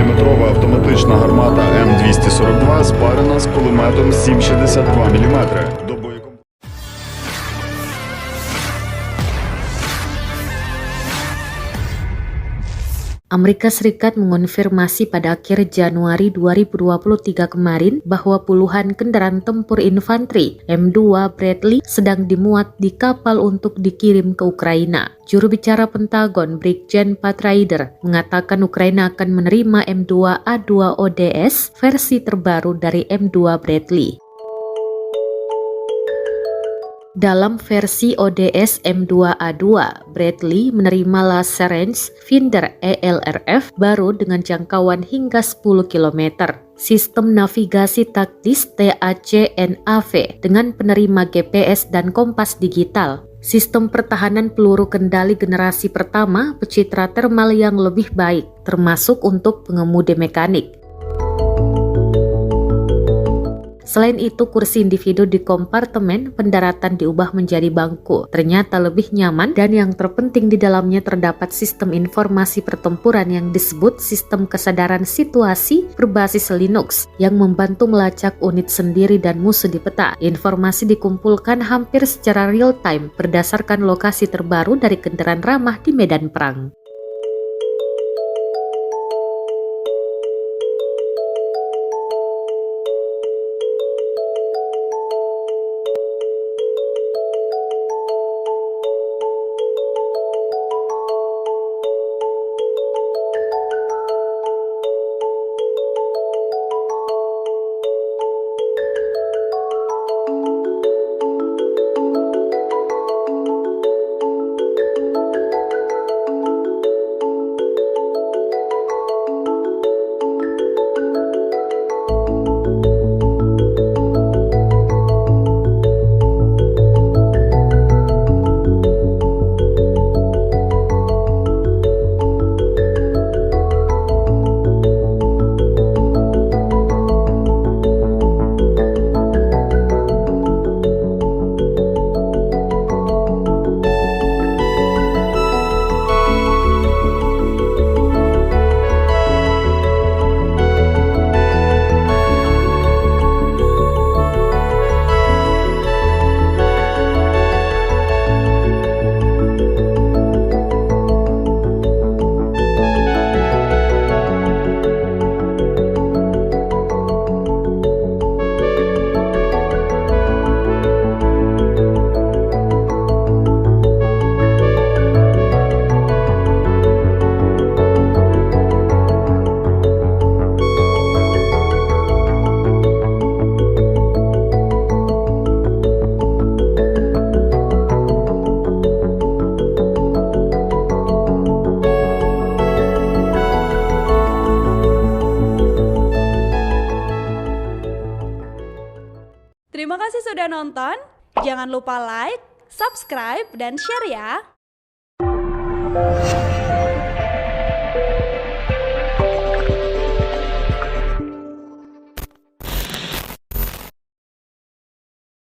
мм автоматична гармата М242 спарена з кулеметом 7,62 мм. Amerika Serikat mengonfirmasi pada akhir Januari 2023 kemarin bahwa puluhan kendaraan tempur infanteri M2 Bradley sedang dimuat di kapal untuk dikirim ke Ukraina. Juru bicara Pentagon, Brigjen Pat Ryder, mengatakan Ukraina akan menerima M2A2 ODS versi terbaru dari M2 Bradley. Dalam versi ODS M2A2, Bradley menerima laser range finder ELRF baru dengan jangkauan hingga 10 km. Sistem navigasi taktis TAC-NAV dengan penerima GPS dan kompas digital. Sistem pertahanan peluru kendali generasi pertama pecitra thermal yang lebih baik, termasuk untuk pengemudi mekanik. Selain itu, kursi individu di kompartemen pendaratan diubah menjadi bangku. Ternyata lebih nyaman dan yang terpenting di dalamnya terdapat sistem informasi pertempuran yang disebut sistem kesadaran situasi berbasis Linux yang membantu melacak unit sendiri dan musuh di peta. Informasi dikumpulkan hampir secara real time berdasarkan lokasi terbaru dari kendaraan ramah di medan perang. Terima kasih sudah nonton. Jangan lupa like, subscribe, dan share ya.